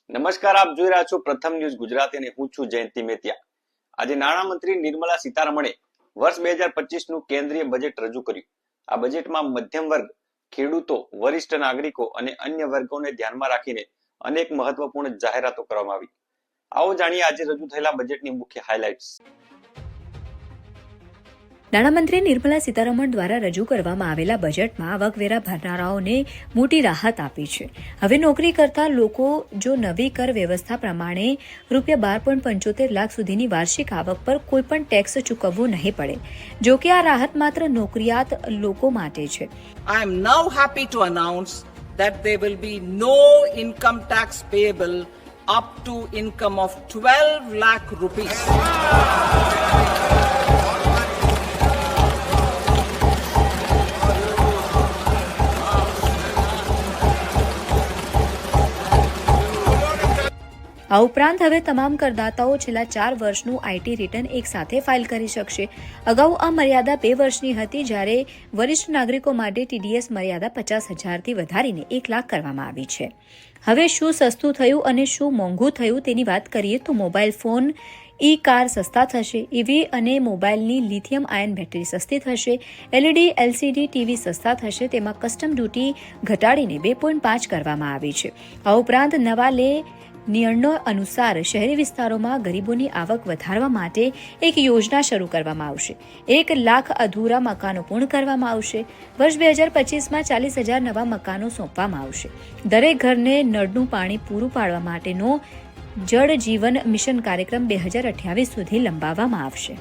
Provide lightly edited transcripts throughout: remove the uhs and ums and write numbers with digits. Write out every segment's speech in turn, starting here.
નમસ્કાર, આપ જોઈ રહ્યા છો પ્રથમ ન્યૂઝ ગુજરાતી અને હું છું જયંતિ મેતિયા। આજે નાણામંત્રી નિર્મલા સીતારમણે વર્ષ 2025 નું કેન્દ્રીય બજેટ રજૂ કર્યું। આ બજેટમાં મધ્યમ વર્ગ, ખેડૂતો, વરિષ્ઠ નાગરિકો અને અન્ય વર્ગોને ધ્યાનમાં રાખીને અનેક મહત્વપૂર્ણ જાહેરાતો કરવામાં આવી। આવો જાણીએ આજે રજૂ થયેલા બજેટની મુખ્ય હાઇલાઇટ્સ। નાણામંત્રી નિર્મલા સીતારમણ દ્વારા રજૂ કરવામાં આવેલા બજેટમાં આવકવેરા ભરનારાઓને મોટી રાહત આપી છે। હવે નોકરી કરતા લોકો જો નવી કર વ્યવસ્થા પ્રમાણે ₹12.75 લાખ સુધીની વાર્ષિક આવક પર કોઈપણ ટેક્સ ચૂકવવો નહીં પડે। જો કે આ રાહત માત્ર નોકરિયાત લોકો માટે છે। I am now happy to announce that there will be no income tax payable up to income of 12 lakh rupees. આ ઉપરાંત હવે તમામ કરદાતાઓ છેલ્લા 4 વર્ષનું આઈટી રિટર્ન એક સાથે ફાઇલ કરી શકશે। અગાઉ આ મર્યાદા 2 વર્ષની હતી, જ્યારે વરિષ્ઠ નાગરિકો માટે ટીડીએસ મર્યાદા 50,000થી વધારીને 1 લાખ કરવામાં આવી છે। હવે શું સસ્તું થયું અને શું મોંઘું થયું તેની વાત કરીએ તો મોબાઈલ ફોન, ઈ કાર સસ્તા થશે, ઈવી અને મોબાઈલની લિથિયમ આયન બેટરી સસ્તી થશે, એલઈડી એલસીડી ટીવી સસ્તા થશે। તેમાં કસ્ટમ ડ્યુટી ઘટાડીને 2.5 કરવામાં આવી છે। આ ઉપરાંત નવા નિર્ણયો અનુસાર શહેરી વિસ્તારોમાં ગરીબોની આવક વધારવા માટે એક યોજના શરૂ કરવામાં આવશે। 1 લાખ અધૂરા મકાનો પૂર્ણ કરવામાં આવશે। વર્ષ 2025માં 40,000 નવા મકાનો સોંપવામાં આવશે। દરેક ઘરને નળનું પાણી પૂરું પાડવા માટેનો જળ જીવન મિશન કાર્યક્રમ 2028 સુધી લંબાવવામાં આવશે।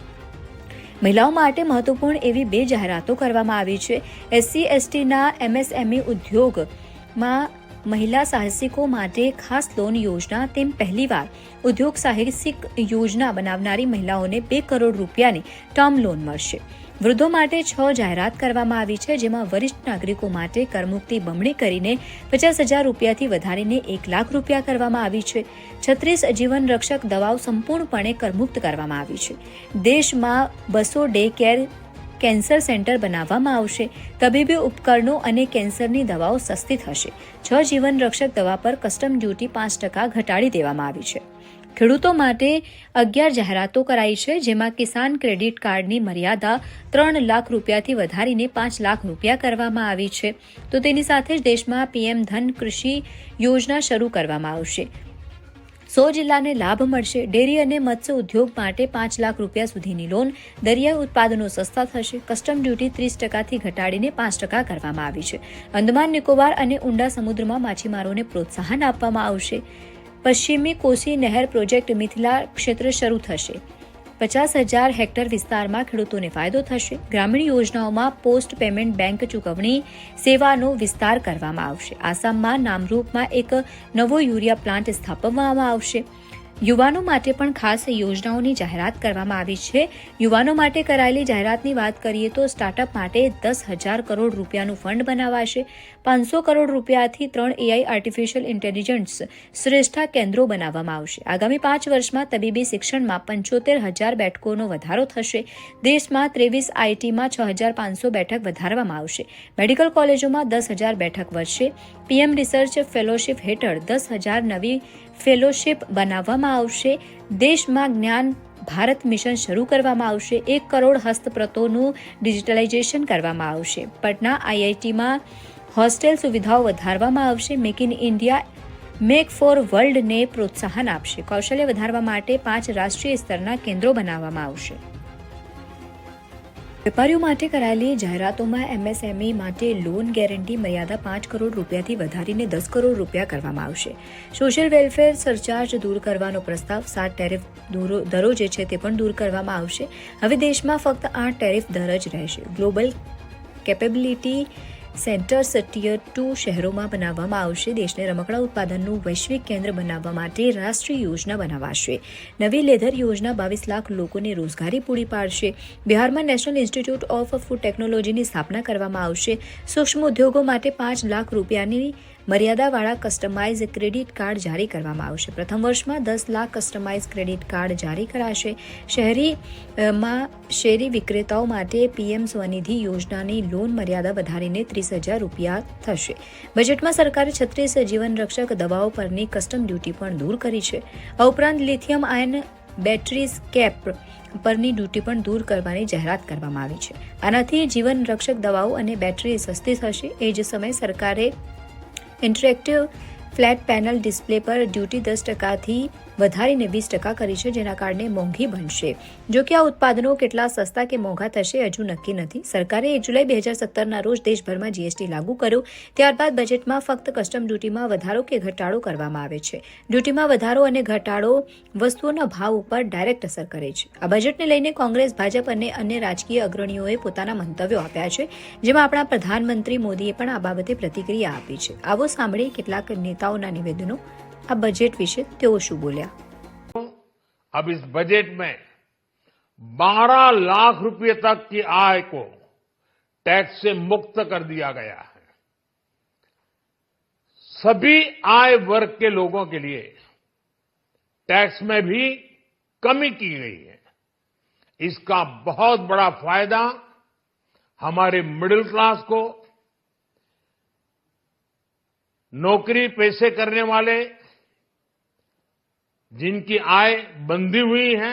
મહિલાઓ માટે મહત્વપૂર્ણ એવી 2 જાહેરાતો કરવામાં આવી છે। એસસી એસટીના એમએસએમઈ ઉદ્યોગમાં મહિલા સાહસિકો માટે ખાસ લોન યોજના, તેમ પહેલીવાર ઉદ્યોગ સાહસિક યોજના બનાવનારી મહિલાઓને 2 કરોડ રૂપિયાની ટર્મ લોન મળશે। વૃદ્ધો માટે 6 જાહેરાત કરવામાં આવી છે, જેમાં વરિષ્ઠ નાગરિકો માટે કરમુક્તિ બમણી કરીને 50,000 રૂપિયાથી વધારીને 1 લાખ રૂપિયા કરવામાં આવી છે। 36 જીવન રક્ષક દવાઓ સંપૂર્ણપણે કરમુક્ત કરવામાં આવી છે। દેશમાં 200 ડે કેર કેન્સર સેન્ટર બનાવવામાં આવશે। તબીબી ઉપકરણો અને કેન્સરની દવાઓ સસ્તી થશે। 6 જીવન રક્ષક દવા પર કસ્ટમ ડ્યુટી 5% ઘટાડી દેવામાં આવી છે। ખેડૂતો માટે 11 જાહેરાતો કરાઈ છે, જેમાં કિસાન ક્રેડિટ કાર્ડની મર્યાદા 3 લાખ રૂપિયાથી વધારીને 5 લાખ રૂપિયા કરવામાં આવી છે। તો તેની સાથે જ દેશમાં પીએમ ધન કૃષિ યોજના શરૂ કરવામાં આવશે। 100 જિલ્લાને લાભ મળશે। ડેરી અને મત્સ્ય ઉદ્યોગ માટે 5 લાખ રૂપિયા સુધીની લોન, દરિયાઈ ઉત્પાદનો સસ્તા થશે। કસ્ટમ ડ્યુટી 30%થી ઘટાડીને 5% કરવામાં આવી છે। અંદમાન નિકોબાર અને ઊંડા સમુદ્રમાં માછીમારોને પ્રોત્સાહન આપવામાં આવશે। પશ્ચિમી કોસી નહેર પ્રોજેક્ટ મિથિલા ક્ષેત્ર શરૂ થશે। 50,000 હેક્ટર વિસ્તારમાં ખેડૂતોને ફાયદો થશે। ગ્રામીણ યોજનાઓમાં પોસ્ટ પેમેન્ટ બેંક ચૂકવણી સેવાનો વિસ્તાર કરવામાં આવશે। આસામમાં નામરૂપમાં એક નવો યુરિયા પ્લાન્ટ સ્થાપવામાં આવશે। યુવાનો માટે પણ ખાસ યોજનાઓની જાહેરાત કરવામાં આવી છે। યુવાનો માટે કરાયેલી જાહેરાતની વાત કરીએ તો સ્ટાર્ટઅપ માટે 10,000 કરોડ રૂપિયાનું ફંડ બનાવાશે। 500 કરોડ રૂપિયાથી 3 એઆઈ આર્ટિફિશિયલ ઇન્ટેલિજન્સ શ્રેષ્ઠા કેન્દ્રો બનાવવામાં આવશે। આગામી 5 વર્ષમાં તબીબી શિક્ષણમાં 75,000 બેઠકોનો વધારો થશે। દેશમાં 23 આઈટીમાં 6,500 બેઠક વધારવામાં આવશે। મેડિકલ કોલેજોમાં 10,000 બેઠક વધશે। પીએમ રિસર્ચ ફેલોશિપ હેઠળ 10,000 નવી ફેલોશિપ બનાવવામાં આવશે। દેશમાં જ્ઞાન ભારત મિશન શરૂ કરવામાં આવશે। 1 કરોડ હસ્તપ્રતોનું ડિજિટલાઇઝેશન કરવામાં આવશે। પટના આઈઆઈટીમાં હોસ્ટેલ સુવિધાઓ વધારવામાં આવશે। Make in India, make for વર્લ્ડને પ્રોત્સાહન આપશે। કૌશલ્ય વધારવા માટે 5 રાષ્ટ્રીય સ્તરના કેન્દ્રો બનાવવામાં આવશે। વેપારીઓ માટે કરાયેલી જાહેરાતોમાં એમએસએમઈ માટે લોન ગેરંટી મર્યાદા 5 કરોડ રૂપિયાથી વધારીને 10 કરોડ રૂપિયા કરવામાં આવશે। સોશિયલ વેલફેર સરચાર્જ દૂર કરવાનો પ્રસ્તાવ, 7 ટેરિફ દરો જે છે તે પણ દૂર કરવામાં આવશે। હવે દેશમાં ફક્ત 8 ટેરિફ દર જ રહેશે। ગ્લોબલ કેપેબિલિટી સેન્ટર્સ ટિયર 2 શહેરોમાં બનાવવામાં આવશે। દેશને રમકડા ઉત્પાદનનું વૈશ્વિક કેન્દ્ર બનાવવા માટે રાષ્ટ્રીય યોજના બનાવાશે। નવી લેધર યોજના 22 લાખ લોકોને રોજગારી પૂરી પાડશે। બિહારમાં નેશનલ ઇન્સ્ટિટ્યૂટ ઓફ ફૂડ ટેકનોલોજીની સ્થાપના કરવામાં આવશે। સૂક્ષ્મ ઉદ્યોગો માટે 5 લાખ રૂપિયાની મર્યાદાવાળા કસ્ટમાઇઝ ક્રેડિટ કાર્ડ જારી કરવામાં આવશે. પ્રથમ વર્ષમાં 10 લાખ કસ્ટમાઇઝ ક્રેડિટ કાર્ડ જારી કરાશે. શેરી વિક્રેતાઓ માટે પીએમ સ્વનિધિ યોજનાની લોન મર્યાદા વધારીને 30,000 રૂપિયા થશે. બજેટમાં સરકારે 36 જીવનરક્ષક દવાઓ પરની કસ્ટમ ડ્યુટી પણ દૂર કરી છે. આ ઉપરાંત લિથિયમ આયન બેટરીઝ કેપ પરની ડ્યુટી પણ દૂર કરવાની જાહેરાત કરવામાં આવી છે. આનાથી જીવન રક્ષક દવાઓ અને બેટરી સસ્તી થશે. એ જ સમયે સરકારે ઇન્ટરેક્ટિવ ફ્લેટ પેનલ ડિસ્પ્લે પર ડ્યુટી 10%થી વધારીને 20% કરી છે, જેના કારણે મોંઘી બનશે. જો કે આ ઉત્પાદનો કેટલા સસ્તા કે મોંઘા થશે હજુ નક્કી નથી. સરકારે 1 જુલાઈ 2017ના રોજ દેશભરમાં જીએસટી લાગુ કર્યો. ત્યારબાદ બજેટમાં ફક્ત કસ્ટમ ડ્યુટીમાં વધારો કે ઘટાડો કરવામાં આવે છે. ડ્યુટીમાં વધારો અને ઘટાડો વસ્તુઓના ભાવ ઉપર ડાયરેક્ટ અસર કરે છે. આ બજેટને લઈને કોંગ્રેસ, ભાજપ અને અન્ય રાજકીય અગ્રણીઓએ પોતાના મંતવ્યો આપ્યા છે, જેમાં આપણા પ્રધાનમંત્રી મોદીએ પણ આ બાબતે પ્રતિક્રિયા આપી છે. આવો સાંભળીએ કેટલાક નેતાઓના નિવેદનો. अब बजट विषय तेओ शू बोल्या. अब इस बजट में 12 लाख रुपए तक की आय को टैक्स से मुक्त कर दिया गया है. सभी आय वर्ग के लोगों के लिए टैक्स में भी कमी की गई है. इसका बहुत बड़ा फायदा हमारे मिडिल क्लास को, नौकरी पेशे करने वाले, जिनकी आय बंधी हुई है,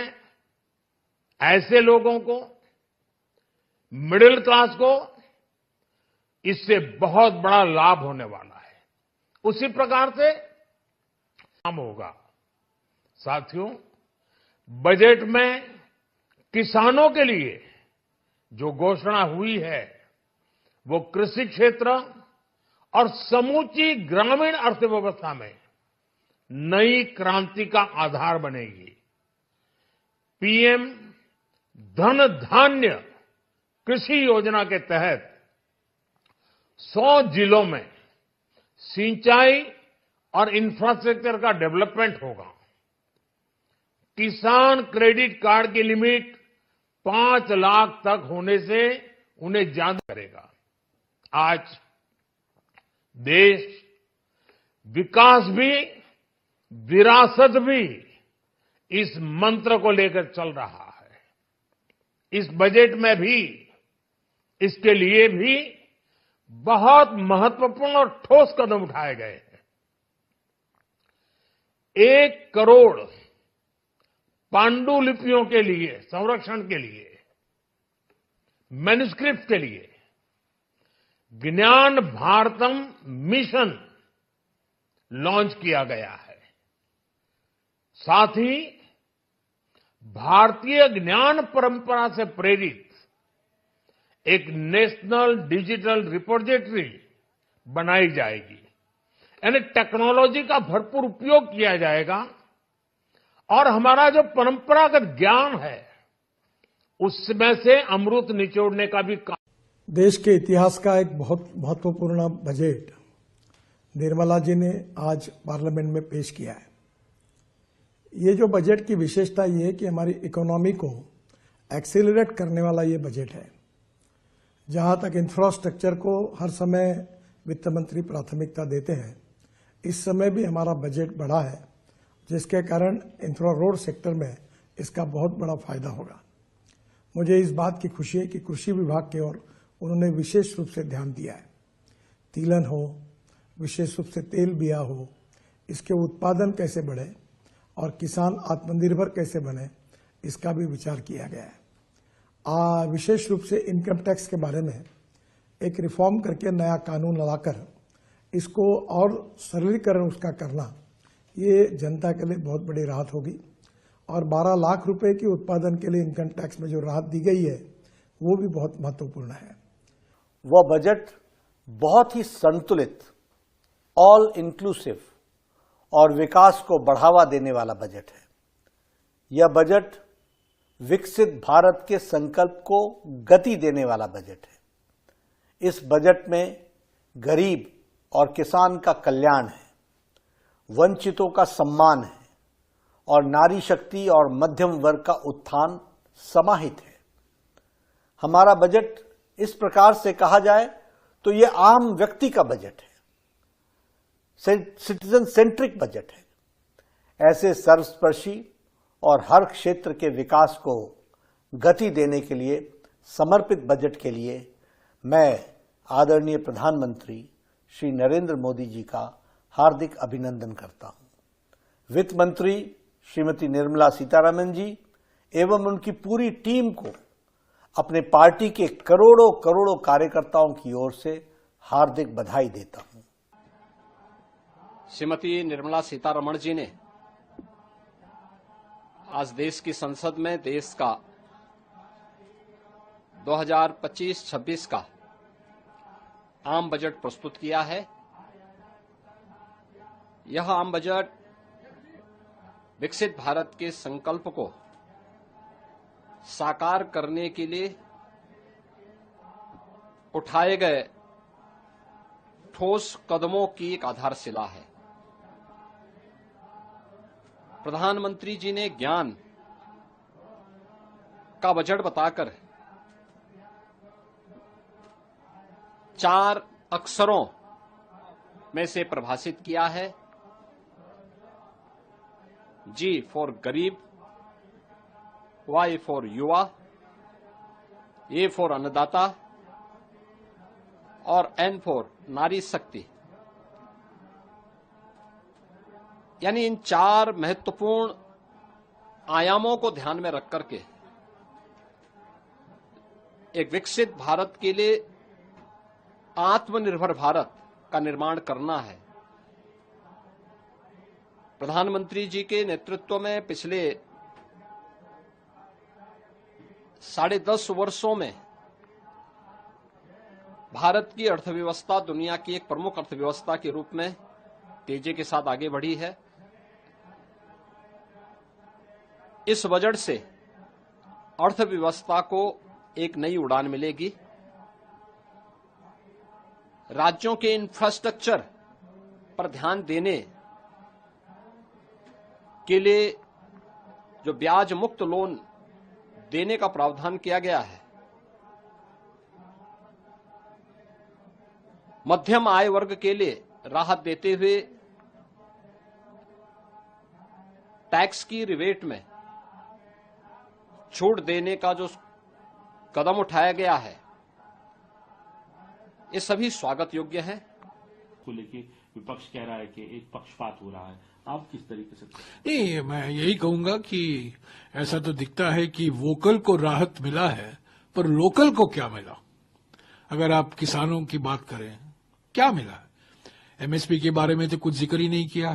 ऐसे लोगों को, मिडिल क्लास को इससे बहुत बड़ा लाभ होने वाला है. उसी प्रकार से काम होगा. साथियों, बजट में किसानों के लिए जो घोषणा हुई है वो कृषि क्षेत्र और समूची ग्रामीण अर्थव्यवस्था में नई क्रांति का आधार बनेगी. पीएम धन धान्य कृषि योजना के तहत 100 जिलों में सिंचाई और इंफ्रास्ट्रक्चर का डेवलपमेंट होगा. किसान क्रेडिट कार्ड की लिमिट 5 लाख तक होने से उन्हें ज्यादा करेगा. आज देश विकास भी विरासत भी इस मंत्र को लेकर चल रहा है. इस बजट में भी इसके लिए भी बहुत महत्वपूर्ण और ठोस कदम उठाए गए हैं. 1 करोड़ पांडुलिपियों के लिए संरक्षण के लिए, मैन्युस्क्रिप्ट के लिए ज्ञान भारतम मिशन लॉन्च किया गया है. साथ ही भारतीय ज्ञान परंपरा से प्रेरित एक नेशनल डिजिटल रिपोजिटरी बनाई जाएगी. यानी टेक्नोलॉजी का भरपूर उपयोग किया जाएगा और हमारा जो परंपरागत ज्ञान है उसमें से अमृत निचोड़ने का भी काम. देश के इतिहास का एक बहुत महत्वपूर्ण बजट निर्मला जी ने आज पार्लियामेंट में पेश किया है. ये जो बजट की विशेषता ये है कि हमारी इकोनॉमी को एक्सेलरेट करने वाला ये बजट है. जहां तक इंफ्रास्ट्रक्चर को हर समय वित्त मंत्री प्राथमिकता देते हैं, इस समय भी हमारा बजट बढ़ा है, जिसके कारण इंफ्रा रोड सेक्टर में इसका बहुत बड़ा फायदा होगा. मुझे इस बात की खुशी है कि कृषि विभाग की ओर उन्होंने विशेष रूप से ध्यान दिया है. तिलहन हो, विशेष रूप से तेल बिया हो, इसके उत्पादन कैसे बढ़े और किसान आत्मनिर्भर कैसे बने, इसका भी विचार किया गया है. विशेष रूप से इनकम टैक्स के बारे में एक रिफॉर्म करके नया कानून लाकर इसको और सरलीकरण उसका करना, ये जनता के लिए बहुत बड़ी राहत होगी. और 12 लाख रुपए की उत्पादन के लिए इनकम टैक्स में जो राहत दी गई है वो भी बहुत महत्वपूर्ण है. वह बजट बहुत ही संतुलित, ऑल इंक्लूसिव और विकास को बढ़ावा देने वाला बजट है. यह बजट विकसित भारत के संकल्प को गति देने वाला बजट है. इस बजट में गरीब और किसान का कल्याण है, वंचितों का सम्मान है और नारी शक्ति और मध्यम वर्ग का उत्थान समाहित है. हमारा बजट इस प्रकार से कहा जाए तो ये आम व्यक्ति का बजट है. सिटीजन सेंट्रिक बजट है। ऐसे सर्वस्पर्शी और हर क्षेत्र के विकास को गति देने के लिए समर्पित बजट के लिए मैं आदरणीय प्रधानमंत्री श्री नरेंद्र मोदी जी का हार्दिक अभिनंदन करता हूं। वित्त मंत्री श्रीमती निर्मला सीतारमण जी एवं उनकी पूरी टीम को अपने पार्टी के करोड़ों करोड़ों कार्यकर्ताओं की ओर से हार्दिक बधाई देता हूं। श्रीमती निर्मला सीतारमण जी ने आज देश की संसद में देश का 2025-26 का आम बजट प्रस्तुत किया है। यह आम बजट विकसित भारत के संकल्प को साकार करने के लिए उठाए गए ठोस कदमों की एक आधारशिला है। प्रधानमंत्री जी ने ज्ञान का बजट बताकर 4 अक्षरों में से परिभाषित किया है। G फॉर गरीब, Y फॉर युवा, A फॉर अन्नदाता और N फॉर नारी शक्ति। यानी इन 4 महत्वपूर्ण आयामों को ध्यान में रख करके एक विकसित भारत के लिए आत्मनिर्भर भारत का निर्माण करना है। प्रधानमंत्री जी के नेतृत्व में पिछले 10.5 वर्षों में भारत की अर्थव्यवस्था दुनिया की एक प्रमुख अर्थव्यवस्था के रूप में तेजी के साथ आगे बढ़ी है। इस बजट से अर्थव्यवस्था को एक नई उड़ान मिलेगी। राज्यों के इंफ्रास्ट्रक्चर पर ध्यान देने के लिए जो ब्याज मुक्त लोन देने का प्रावधान किया गया है, मध्यम आय वर्ग के लिए राहत देते हुए टैक्स की रिबेट में छूट देने का जो कदम उठाया गया है, ये सभी स्वागत योग्य है। को लेके विपक्ष कह रहा है कि एक पक्षपात हो रहा है, आप किस तरीके से? नहीं, मैं यही कहूंगा कि ऐसा तो दिखता है कि वोकल को राहत मिला है, पर लोकल को क्या मिला? अगर आप किसानों की बात करें, क्या मिला? एमएसपी के बारे में तो कुछ जिक्र ही नहीं किया,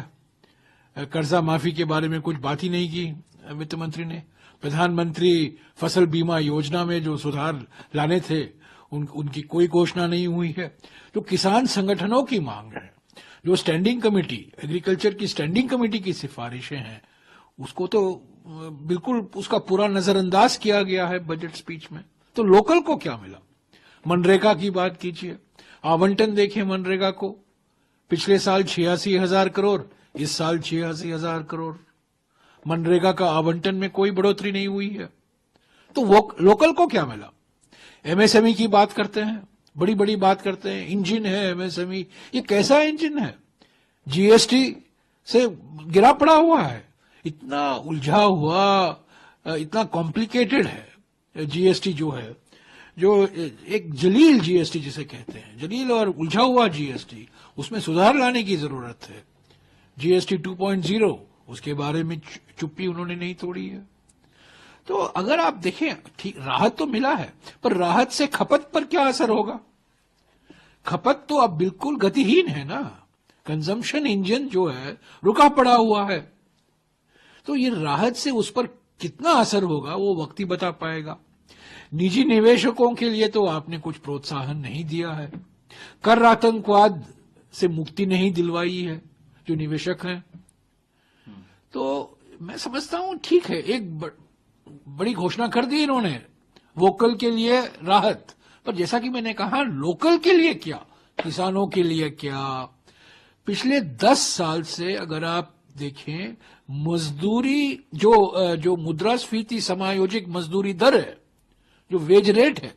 कर्जा माफी के बारे में कुछ बात ही नहीं की वित्त मंत्री ने। प्रधानमंत्री फसल बीमा योजना में जो सुधार लाने थे उनकी कोई घोषणा नहीं हुई है। जो किसान संगठनों की मांग है, जो स्टैंडिंग कमेटी, एग्रीकल्चर की स्टैंडिंग कमेटी की सिफारिशें हैं, उसको तो बिल्कुल उसका पूरा नजरअंदाज किया गया है बजट स्पीच में। तो लोकल को क्या मिला? मनरेगा की बात कीजिए, आवंटन देखिए मनरेगा को। पिछले साल 86,000 करोड़, इस साल 86,000 करोड़। मनरेगा का आवंटन में कोई बढ़ोतरी नहीं हुई है। तो वो लोकल को क्या मिला? एमएसएमई की बात करते हैं, बड़ी बड़ी बात करते हैं, इंजन है एमएसएमई। ये कैसा इंजन है? जीएसटी से गिरा पड़ा हुआ है, इतना उलझा हुआ, इतना कॉम्प्लिकेटेड है जीएसटी जो है, जो एक जलील जीएसटी जिसे कहते हैं, जलील और उलझा हुआ जीएसटी, उसमें सुधार लाने की जरूरत है। जीएसटी 2.0, उसके बारे में चुप्पी उन्होंने नहीं तोड़ी है। तो अगर आप देखें, ठीक राहत तो मिला है, पर राहत से खपत पर क्या असर होगा? खपत तो अब बिल्कुल गतिहीन है ना। कंजम्पशन इंजन जो है रुका पड़ा हुआ है। तो ये राहत से उस पर कितना असर होगा वो वक्त ही बता पाएगा। निजी निवेशकों के लिए तो आपने कुछ प्रोत्साहन नहीं दिया है, कर आतंकवाद से मुक्ति नहीं दिलवाई है जो निवेशक हैं। तो मैं समझता हूं ठीक है, एक बड़ी घोषणा कर दी इन्होंने, वोकल के लिए राहत, पर जैसा कि मैंने कहा लोकल के लिए क्या, किसानों के लिए क्या? पिछले 10 साल से अगर आप देखें, मजदूरी जो मुद्रास्फीति समायोजित मजदूरी दर है, जो वेज रेट है,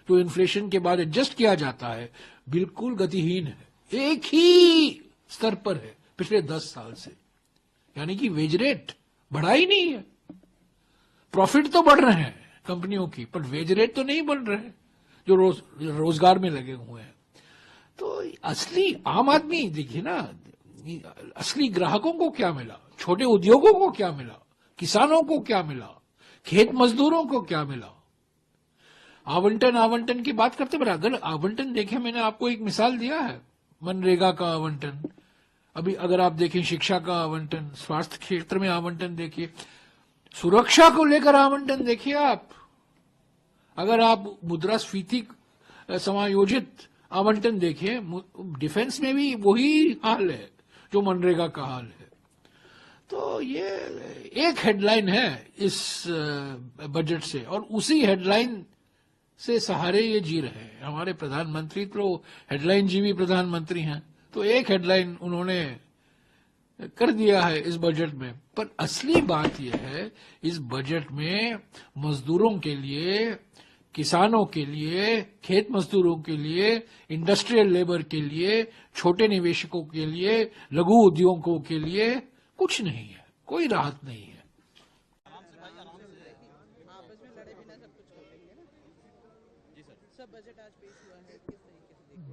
जो इन्फ्लेशन के बाद एडजस्ट किया जाता है, बिल्कुल गतिहीन है। एक ही स्तर पर है पिछले 10 साल से, यानी कि वेज रेट बढ़ा ही नहीं है। प्रॉफिट तो बढ़ रहे हैं कंपनियों की, पर वेज रेट तो नहीं बढ़ रहे जो रोजगार में लगे हुए हैं। तो असली आम आदमी देखिए ना, असली ग्राहकों को क्या मिला, छोटे उद्योगों को क्या मिला, किसानों को क्या मिला, खेत मजदूरों को क्या मिला। आवंटन की बात करते, पर अगर आवंटन देखें, मैंने आपको एक मिसाल दिया है मनरेगा का आवंटन, अभी अगर आप देखें शिक्षा का आवंटन, स्वास्थ्य क्षेत्र में आवंटन देखिए, सुरक्षा को लेकर आवंटन देखिए आप, अगर आप मुद्रास्फीति समायोजित आवंटन देखिए, डिफेंस में भी वही हाल है जो मनरेगा का हाल है। तो ये एक हेडलाइन है इस बजट से, और उसी हेडलाइन से सहारे ये जी रहे हैं। हमारे प्रधानमंत्री तो हेडलाइन जीवी प्रधानमंत्री हैं, तो एक हेडलाइन उन्होंने कर दिया है इस बजट में। पर असली बात यह है, इस बजट में मजदूरों के लिए, किसानों के लिए, खेत मजदूरों के लिए, इंडस्ट्रियल लेबर के लिए, छोटे निवेशकों के लिए, लघु उद्योगों के लिए कुछ नहीं है, कोई राहत नहीं है।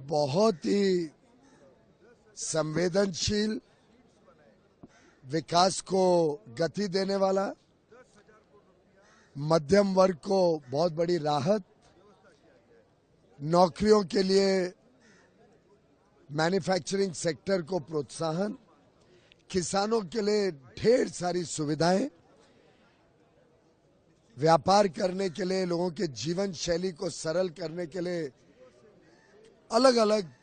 बहुत ही संवेदनशील, विकास को गति देने वाला, मध्यम वर्ग को बहुत बड़ी राहत, नौकरियों के लिए मैन्युफैक्चरिंग सेक्टर को प्रोत्साहन, किसानों के लिए ढेर सारी सुविधाएं, व्यापार करने के लिए, लोगों के जीवन शैली को सरल करने के लिए अलग अलग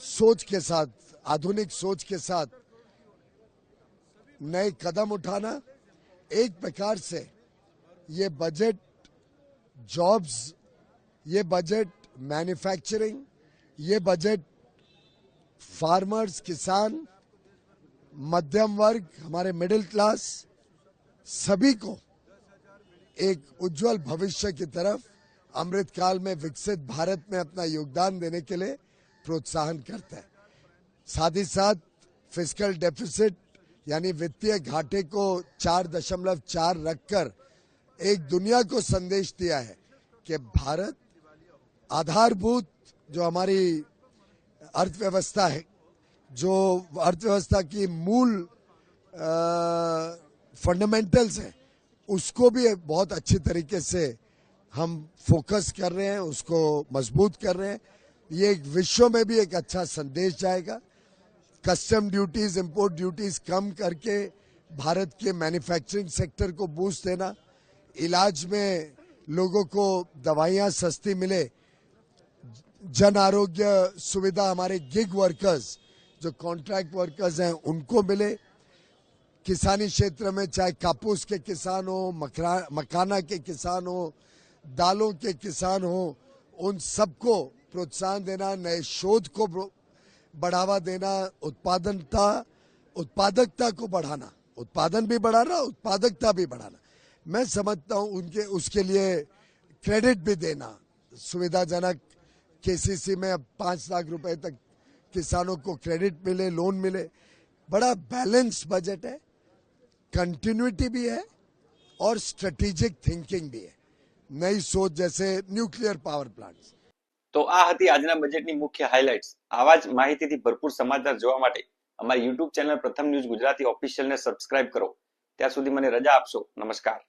सोच के साथ, आधुनिक सोच के साथ नए कदम उठाना। एक प्रकार से ये बजट जॉब्स, ये बजट मैन्युफैक्चरिंग, ये बजट फार्मर्स, किसान, मध्यम वर्ग, हमारे मिडिल क्लास, सभी को एक उज्जवल भविष्य की तरफ अमृतकाल में विकसित भारत में अपना योगदान देने के लिए प्रोत्साहन करता है। साथ ही साथ फिस्कल डेफिसिट यानी वित्तीय घाटे को 4.4 रखकर एक दुनिया को संदेश दिया है कि भारत आधारभूत जो हमारी अर्थव्यवस्था है, जो अर्थव्यवस्था की मूल फंडामेंटल्स है, उसको भी बहुत अच्छी तरीके से हम फोकस कर रहे हैं, उसको मजबूत कर रहे हैं। ये एक विश्व में भी एक अच्छा संदेश जाएगा। कस्टम ड्यूटीज, इंपोर्ट ड्यूटीज कम करके भारत के मैन्युफैक्चरिंग सेक्टर को बूस्ट देना, इलाज में लोगों को दवाइयां सस्ती मिले, जन आरोग्य सुविधा हमारे गिग वर्कर्स जो कॉन्ट्रैक्ट वर्कर्स हैं उनको मिले, किसानी क्षेत्र में चाहे कापूस के किसान हो, मखाना के किसान हो, दालों के किसान हो, उन सबको प्रोत्साहन देना, नए शोध को बढ़ावा देना, उत्पादकता को बढ़ाना, उत्पादन भी बढ़ाना, उत्पादकता भी बढ़ाना। मैं समझता हूं उनके उसके लिए क्रेडिट भी देना, सुविधाजनक केसीसी में अब 5 लाख रुपए तक किसानों को क्रेडिट मिले, लोन मिले। बड़ा बैलेंस बजट है, कंटिन्यूटी भी है और स्ट्रेटेजिक थिंकिंग भी है, नई सोच जैसे न्यूक्लियर पावर प्लांट्स। તો આ હતી આજના બજેટની મુખ્ય હાઇલાઇટ્સ। આવા જ માહિતીથી ભરપૂર સમાચાર જોવા માટે અમારી યુટ્યુબ ચેનલ પ્રથમ ન્યૂઝ ગુજરાતી ઓફિશિયલને સબસ્ક્રાઇબ કરો। ત્યાં સુધી મને રજા આપશો। નમસ્કાર।